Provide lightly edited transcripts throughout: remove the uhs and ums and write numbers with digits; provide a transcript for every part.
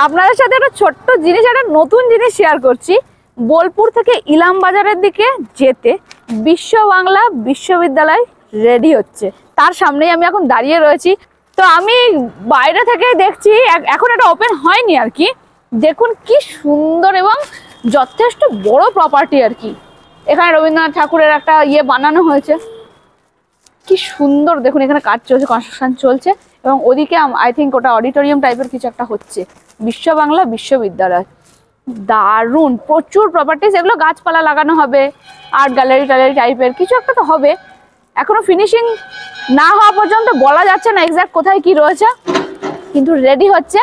আপনাদের সাথে একটা ছোট্ট জিনিস, একটা নতুন জিনিস শেয়ার করছি। বোলপুর থেকে ইলাম বাজারের দিকে যেতে বিশ্ব বাংলা বিশ্ববিদ্যালয় রেডি হচ্ছে, তার সামনেই আমি এখন দাঁড়িয়ে রয়েছি। তো আমি বাইরে থেকে দেখছি, এখন এটা ওপেন হয়নি আর কি। দেখুন কি সুন্দর এবং যথেষ্ট বড় প্রপার্টি আর কি। এখানে রবীন্দ্রনাথ ঠাকুরের একটা বানানো হয়েছে, কি সুন্দর। দেখুন এখানে কাজ চলছে, কনস্ট্রাকশন চলছে, এবং ওদিকে আই থিঙ্ক ওটা অডিটোরিয়াম টাইপের কিছু একটা হচ্ছে। বিশ্ব বাংলা বিশ্ববিদ্যালয় দারুণ, প্রচুর প্রপার্টিজ। এগুলো গাছপালা লাগানো হবে, আর্ট গ্যালারি ট্যালারি টাইপের কিছু একটা তো হবে। এখনো ফিনিশিং না হওয়া পর্যন্ত বলা যাচ্ছে না এক্স্যাক্ট কোথায় কি রয়েছে, কিন্তু রেডি হচ্ছে।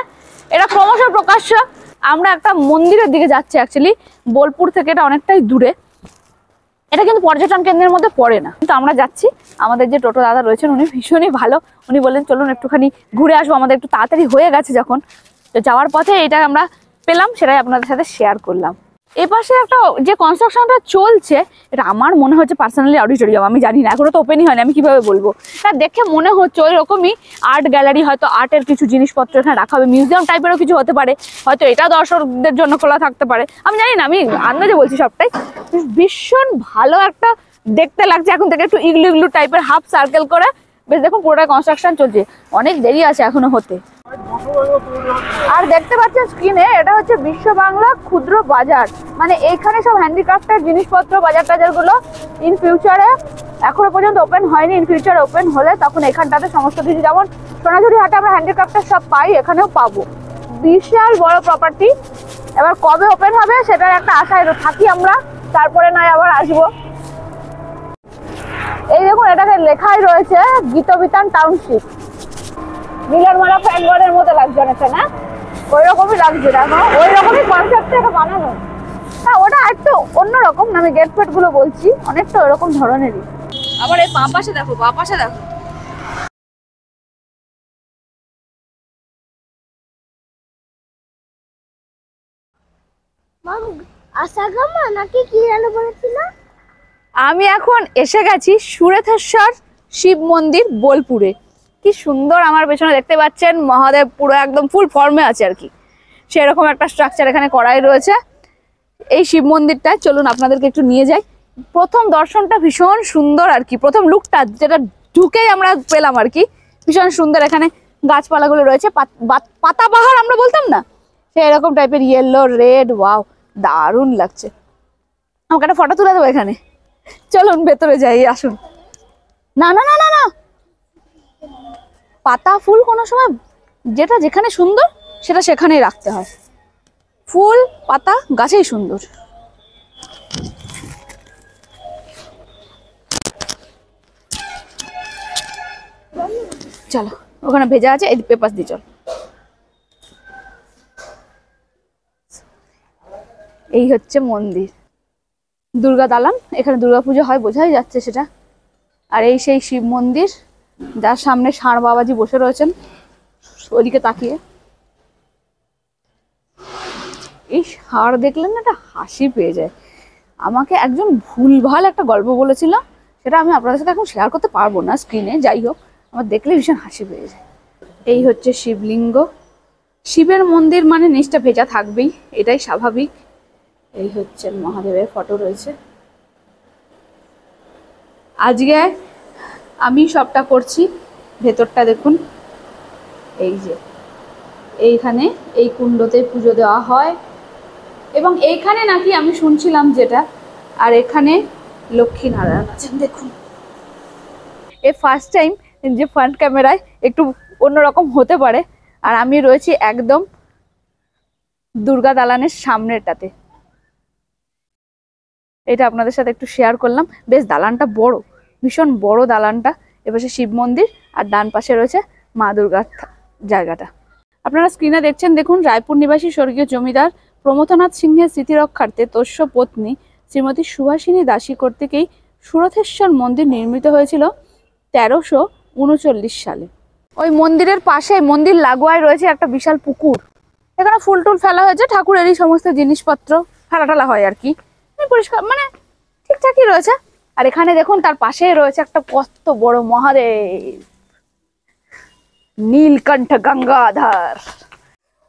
এটা ক্রমশ প্রকাশ্য। আমরা একটা মন্দিরের দিকে যাচ্ছি অ্যাকচুয়ালি, বোলপুর থেকে এটা অনেকটাই দূরে। এটা কিন্তু পর্যটন কেন্দ্রের মধ্যে পড়ে না, কিন্তু আমরা যাচ্ছি। আমাদের যে টোটো দাদা রয়েছেন উনি ভীষণই ভালো, উনি বললেন চলুন একটুখানি ঘুরে আসবো, আমাদের একটু তাড়াতাড়ি হয়ে গেছে যখন। তো যাওয়ার পথে এটা আমরা পেলাম, সেটাই আপনাদের সাথে শেয়ার করলাম। এপাশে একটা যে কনস্ট্রাকশনটা চলছে, এটা আমার মনে হচ্ছে পার্সোনালি অডিটোরিয়াম, আমি জানি না, এখনো তো ওপেনই হয়নি, আমি কিভাবে বলবো। তা দেখে মনে হচ্ছে ওই রকমই আর্ট গ্যালারি, হয়তো আর্টের কিছু জিনিসপত্র এখানে রাখা হবে, মিউজিয়াম টাইপেরও কিছু হতে পারে, হয়তো এটা দর্শকদের জন্য খোলা থাকতে পারে, আমি জানি না, আমি আন্দাজে বলছি সবটাই। ভীষণ ভালো একটা দেখতে লাগছে। এখন থেকে একটু ইগলু ইগলু টাইপের হাফ সার্কেল করে বেশ, দেখুন পুরোটা কনস্ট্রাকশন চলছে, অনেক দেরি আছে এখনো হতে। আর দেখতে পাচ্ছেন স্ক্রিনে, এটা হচ্ছে বিশ্ব বাংলা ক্ষুদ্র বাজার, মানে এইখানে সব হ্যান্ডিক্রাফটের জিনিসপত্র, বাজার টাজারগুলো ইন ফিউচারে, এখনো পর্যন্ত ওপেন হয়নি, ইন ফিউচারে ওপেন হলে তখন এখানটাতে সমস্ত কিছু, যেমন সোনাঝুরি হাটে আমরা হ্যান্ডিক্রাফটের সব পাই, এখানেও পাবো। বিশাল বড় প্রপার্টি। এবার কবে ওপেন হবে সেটার একটা আশায় থাকি আমরা, তারপরে নয় আবার আসবো। এই দেখুন এটাকে লেখাই রয়েছে গীতবিতান টাউনশিপ। মিলনমালা ফ্যানগড়ের মতো লাগছে অনেকটা, না? ওই রকমই লাগছে, দেখো ওই রকমই কনসেপ্টে এটা বানানো। হ্যাঁ, ওটা একটু অন্যরকম, আমি গেট ফেট গুলো বলছি, অনেকটা ওরকম ধরনেরই। আবার এই বাঁ পাশে দেখো, বাঁ পাশে দেখো, আমি এখন এসে গেছি সুরেথেশ্বর শিব মন্দির বোলপুরে। কি সুন্দর, আমার পেছনে দেখতে পাচ্ছেন মহাদেব পুরো একদম ফুল ফর্মে আছে আর কি, সেরকম একটা স্ট্রাকচার এখানে করাই রয়েছে। এই শিব মন্দিরটায় চলুন আপনাদেরকে একটু নিয়ে যাই। প্রথম দর্শনটা ভীষণ সুন্দর আর কি, প্রথম লুকটা যেটা ঢুকেই আমরা পেলাম আর কি, ভীষণ সুন্দর। এখানে গাছপালাগুলো রয়েছে, পাতাবাহার আমরা বলতাম না, সেই এরকম টাইপের ইয়েলো রেড, ওয়াও দারুণ লাগছে। আমাকে একটা ফটো তুলে দেবো এখানে, চলুন ভেতরে যাই, আসুন। না না না না না, পাতা ফুল কোনো সময় যেটা যেখানে সুন্দর সেটা সেখানেই রাখতে হয়, ফুল পাতা গাছেই সুন্দর। চলো, ওখানে ভেজা আছে, এই পেপার দিয়ে চল। এই হচ্ছে মন্দির, দুর্গা দালান, এখানে দুর্গা পুজো হয় বোঝাই যাচ্ছে সেটা। আর এই সেই শিব মন্দির, যার সামনে ষাঁড় বাবাজি বসে রয়েছেন ওদিকে তাকিয়ে। এই ষাঁড় দেখলেন না, একটা হাসি পেয়ে যায়। আমাকে একজন ভুলভাল একটা গল্প বলেছিল, সেটা আমি আপনাদের সাথে এখন শেয়ার করতে পারবো না স্ক্রিনে, যাই হোক আমার দেখলে ভীষণ হাসি পেয়ে যায়। এই হচ্ছে শিবলিঙ্গ। শিবের মন্দির মানে নিচটা ভেজা থাকবেই, এটাই স্বাভাবিক। এই হচ্ছে মহাদেবের ফটো রয়েছে। আজকে আমি সবটা করছি, ভেতরটা দেখুন। এই যে এইখানে এই কুণ্ডতে পুজো দেওয়া হয়, এবং এইখানে নাকি আমি শুনছিলাম যেটা, আর এখানে লক্ষ্মী নারায়ণ আছেন দেখুন। এই ফার্স্ট টাইম যে ফ্রন্ট ক্যামেরায় একটু অন্যরকম হতে পারে, আর আমি রয়েছি একদম দুর্গা দালানের সামনেরটাতে। এটা আপনাদের সাথে একটু শেয়ার করলাম। বেশ দালানটা বড়, ভীষণ বড় দালানটা। এপাশে শিব মন্দির আর ডান পাশে রয়েছে মা দুর্গার জায়গাটা। আপনারা স্ক্রিনে দেখছেন, দেখুন রায়পুর নিবাসী স্বর্গীয় জমিদার প্রমথনাথ সিংহের স্মৃতিরক্ষার্থে তস্য পত্নী শ্রীমতী সুভাষিনী দাসী কর্তৃক এই সুরথেশ্বর মন্দির নির্মিত হয়েছিল 1339 সালে। ওই মন্দিরের পাশে, মন্দির লাগোয়ায় রয়েছে একটা বিশাল পুকুর, এখানে ফুল টুল ফেলা হয়েছে, ঠাকুরেরই সমস্ত জিনিসপত্র ফেলা টেলা হয় আর কি, পরিষ্কার মানে ঠিকঠাকই রয়েছে। আর এখানে দেখুন তার পাশে রয়েছে একটা কত বড় মহাদেব, নীলকণ্ঠ গঙ্গাধর।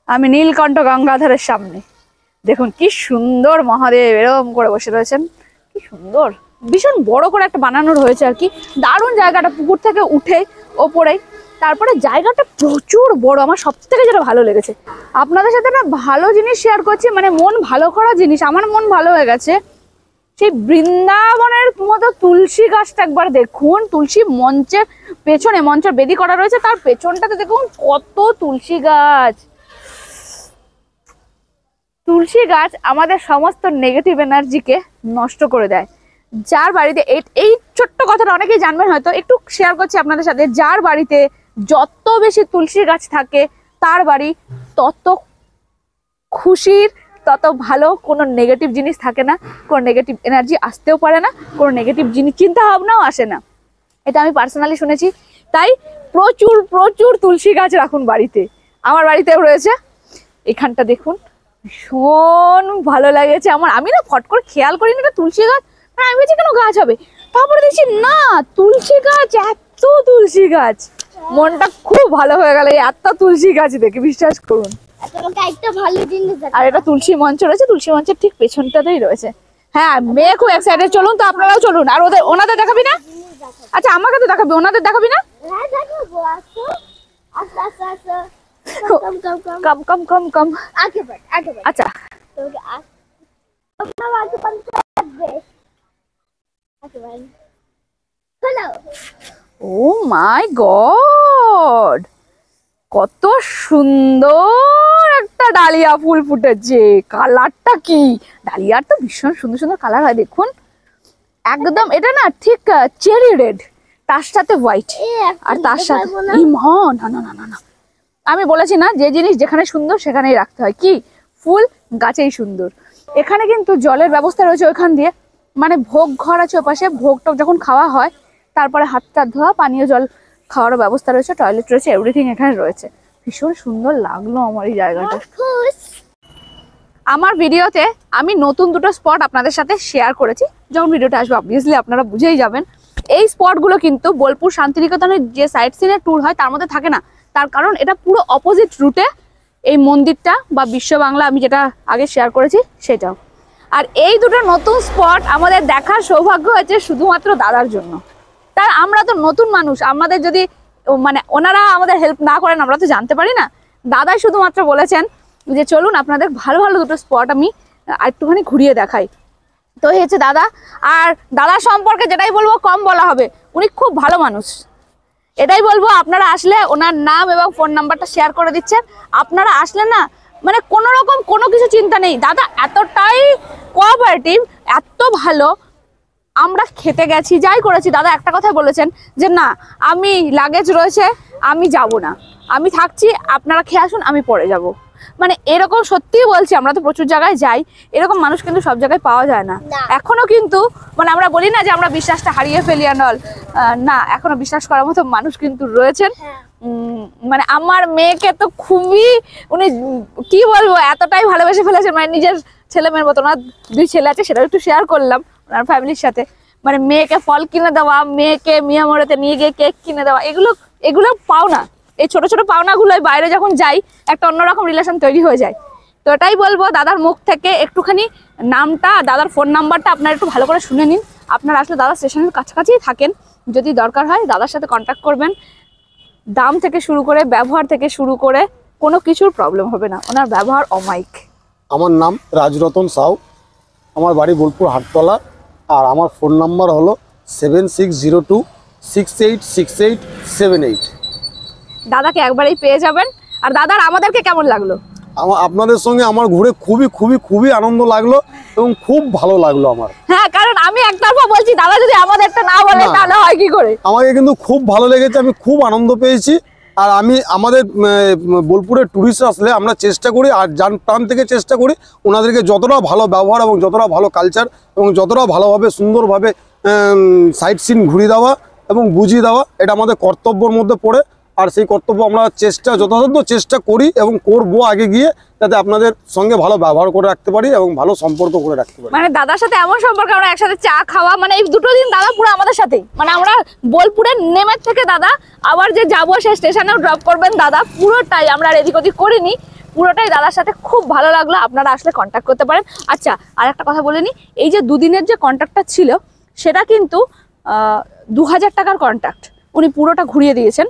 আমি নীলকণ্ঠ গঙ্গাধরের সামনে। দেখুন কি সুন্দর মহাদেব এরকম করে বসে রয়েছেন, কি সুন্দর, ভীষণ বড় করে একটা বানানো রয়েছে আর কি। দারুণ জায়গাটা, পুকুর থেকে উঠে ওপরে, তারপরে জায়গাটা প্রচুর বড়। আমার সব থেকে যেটা ভালো লেগেছে, আপনাদের সাথে না ভালো জিনিস শেয়ার করছি, মানে মন ভালো করা জিনিস, আমার মন ভালো হয়ে গেছে। সেই বৃন্দাবনের মতো তুলসী গাছটা একবার দেখুন, তুলসী মঞ্চের পেছনে, মঞ্চের বেদি করা রয়েছে, তার পেছনটাতে দেখুন কত তুলসী গাছ। তুলসী গাছ আমাদের সমস্ত নেগেটিভ এনার্জিকে নষ্ট করে দেয়। যার বাড়িতে এই ছোট্ট কথাটা অনেকেই জানবেন হয়তো, একটু শেয়ার করছি আপনাদের সাথে। যার বাড়িতে যত বেশি তুলসী গাছ থাকে তার বাড়ি তত খুশির, তত ভালো। কোনো নেগেটিভ জিনিস থাকে না, কোনো নেগেটিভ এনার্জি আসতেও পারে না, কোনো নেগেটিভ জিনিস চিন্তা ভাবনাও আসে না। এটা আমি পার্সোনালি শুনেছি। তাই প্রচুর প্রচুর তুলসী গাছ রাখুন বাড়িতে। আমার বাড়িতেও রয়েছে। এখানটা দেখুন, ভীষণ ভালো লাগেছে আমার। আমি না ফট করে খেয়াল করিনি এটা তুলসী গাছ, মানে আমি বলছি কেন গাছ হবে, তারপরে দেখছি না তুলসী গাছ, এত তুলসী গাছ। মনটা খুব ভালো হয়ে গেল এত তুলসী গাছ দেখে, বিশ্বাস করুন। আর এটা তুলসী মঞ্চ রয়েছে, তুলসী মঞ্চের ঠিক পেছনটাতেই রয়েছে। হ্যাঁ, মেয়ে খুব এক্সাইটেড, চলুন তো আপনারাও চলুন। আর ওনাদের দেখাবি না? আচ্ছা আমাকে তো দেখাবি, ওনাদের দেখাবি না? কম কম কম কম, আচ্ছা ও মাই গড, কত সুন্দর একটা ডালিয়া ফুল ফুটেছে। কালারটা কি, ডালিয়ার তো ভীষণ সুন্দর সুন্দর কালার হয় দেখুন। একদম এটা না ঠিক চেরি রেড, তার সাথে হোয়াইট, আর তার সাথে না না না না না, আমি বলেছি না যে জিনিস যেখানে সুন্দর সেখানেই রাখতে হয়। কি ফুল গাছেই সুন্দর। এখানে কিন্তু জলের ব্যবস্থা রয়েছে ওইখান দিয়ে, মানে ভোগ ঘর আছে ওপাশে, ভোগ টোগ যখন খাওয়া হয় তারপরে হাতটা ধোয়া, পানীয় জল খাওয়ারও ব্যবস্থা রয়েছে, টয়লেট রয়েছে, এভরিথিং এখানে রয়েছে। ভীষণ সুন্দর লাগলো আমার এই জায়গাটা। আমার ভিডিওতে আমি নতুন দুটো স্পট আপনাদের সাথে শেয়ার করেছি, যখন ভিডিওটা আসবে অবভিয়াসলি আপনারা বুঝেই যাবেন। এই স্পটগুলো কিন্তু বোলপুর শান্তিনিকেতনের যে সাইট সিনের ট্যুর হয় তার মধ্যে থাকে না, তার কারণ এটা পুরো অপোজিট রুটে এই মন্দিরটা বা বিশ্ব বাংলা আমি যেটা আগে শেয়ার করেছি সেটাও। আর এই দুটো নতুন স্পট আমাদের দেখার সৌভাগ্য হয়েছে শুধুমাত্র দাদার জন্য। তার আমরা তো নতুন মানুষ, আমাদের যদি মানে ওনারা আমাদের হেল্প না করেন আমরা তো জানতে পারি না। দাদাই শুধুমাত্র বলেছেন যে চলুন আপনাদের ভালো ভালো দুটো স্পট আমি একটুখানি ঘুরিয়ে দেখাই। তো হয়েছে দাদা, আর দাদা সম্পর্কে যেটাই বলবো কম বলা হবে, উনি খুব ভালো মানুষ। এটাই বলবো, আপনারা আসলে ওনার নাম এবং ফোন নাম্বারটা শেয়ার করে দিচ্ছেন। আপনারা আসলে না মানে কোনো রকম কোনো কিছু চিন্তা নেই, দাদা এতটাই কোঅপারেটিভ, এত ভালো। আমরা খেতে গেছি, যাই করেছি, দাদা একটা কথাই বলেছেন যে না আমি লাগেজ রয়েছে, আমি যাব না, আমি থাকছি, আপনারা খেয়ে আসুন, আমি পরে যাব। মানে এরকম সত্যিই বলছি, আমরা তো প্রচুর জায়গায় যাই, এরকম মানুষ কিন্তু সব জায়গায় পাওয়া যায় না এখনো। কিন্তু মানে আমরা বলি না যে আমরা বিশ্বাসটা হারিয়ে ফেলি নল, না এখনো বিশ্বাস করার মতো মানুষ কিন্তু রয়েছেন। মানে আমার মেয়েকে তো খুবই উনি কি বলবো এতটাই ভালোবেসে ফেলেছেন, মানে নিজের ছেলে মেয়ের মতো। ওনার দুই ছেলে আছে, সেটাও একটু শেয়ার করলাম ওনার ফ্যামিলির সাথে। মানে মেয়েকে ফল কিনে দেওয়া, মেয়েকে মিয়ামোড়েতে নিয়ে গিয়ে কেক কিনে দেওয়া, এগুলো পাওনা। এই ছোট ছোট পাওনাগুলোই বাইরে যখন যাই একটা অন্যরকম রিলেশন তৈরি হয়ে যায়। তো এটাই বলবো, দাদার মুখ থেকে একটুখানি নামটা, দাদার ফোন নাম্বারটা আপনারা একটু ভালো করে শুনে নিন। আপনারা আসলে দাদা স্টেশনের কাছাকাছিই থাকেন, যদি দরকার হয় দাদার সাথে কন্ট্যাক্ট করবেন। দাম থেকে শুরু করে ব্যবহার থেকে শুরু করে কোনো কিছুর প্রবলেম হবে না, ওনার ব্যবহার অমায়িক। আমার নাম রাজরতন সাউ, আমার বাড়ি বোলপুর হাটতলা, আর আমার ফোন নাম্বার হলো 7602686878। দাদাকে একবারেই পেয়ে যাবেন। আর দাদার আমাদেরকে কেমন লাগলো? আপনাদের সঙ্গে আমার ঘুরে খুবই খুবই খুবই আনন্দ লাগলো এবং খুব ভালো লাগলো আমার। হ্যাঁ, কারণ আমি একতরফা বলছি, দাদা যদি আমাদেরটা না বলে তাহলে হয় কি করে। আমাকে কিন্তু খুব ভালো লেগেছে, আমি খুব আনন্দ পেয়েছি। আর আমি আমাদের বোলপুরের ট্যুরিস্ট আসলে আমরা চেষ্টা করি, আর যান প্রাণ থেকে চেষ্টা করি ওনাদেরকে যতটা ভালো ব্যবহার এবং যতটা ভালো কালচার এবং যতটা ভালোভাবে সুন্দরভাবে সাইট সিন ঘুরিয়ে দেওয়া এবং বুঝিয়ে দেওয়া, এটা আমাদের কর্তব্যের মধ্যে পড়ে। আর সেই কর্তব্য আমরা যথাসাধ্য চেষ্টা করি এবং করবো আগে গিয়ে, যাতে আপনাদের সঙ্গে ভালো ব্যবহার করে রাখতে পারি এবং ভালো সম্পর্ক করে রাখতে পারি। মানে দাদার সাথে এমন সম্পর্ক, আমরা একসাথে চা খাওয়া, মানে এই দুটো দিন দাদা পুরো আমাদের সাথেই। মানে আমরা বোলপুরের নেমের থেকে দাদা আবার যে যাবো সে স্টেশনেও ড্রপ করবেন দাদা, পুরোটাই আমরা আর এদিক ওদিক করিনি। পুরোটাই দাদার সাথে খুব ভালো লাগলো, আপনারা আসলে কন্ট্যাক্ট করতে পারেন। আচ্ছা, আর একটা কথা বলে নিই, এই যে দুদিনের যে কন্ট্যাক্টটা ছিল সেটা কিন্তু 2000 টাকার কন্ট্যাক্ট, উনি পুরোটা ঘুরিয়ে দিয়েছেন।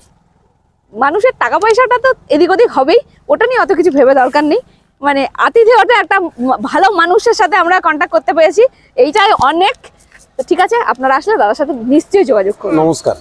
মানুষের টাকা পয়সাটা তো এদিক ওদিক হবেই, ওটা নিয়ে অত কিছু ভেবে দরকার নেই, মানে আতিথেয়তা একটা ভালো মানুষের সাথে আমরা কন্ট্যাক্ট করতে পেরেছি, এইটাই অনেক। তো ঠিক আছে, আপনারা আসলে দাদার সাথে নিশ্চয়ই যোগাযোগ করুন। নমস্কার।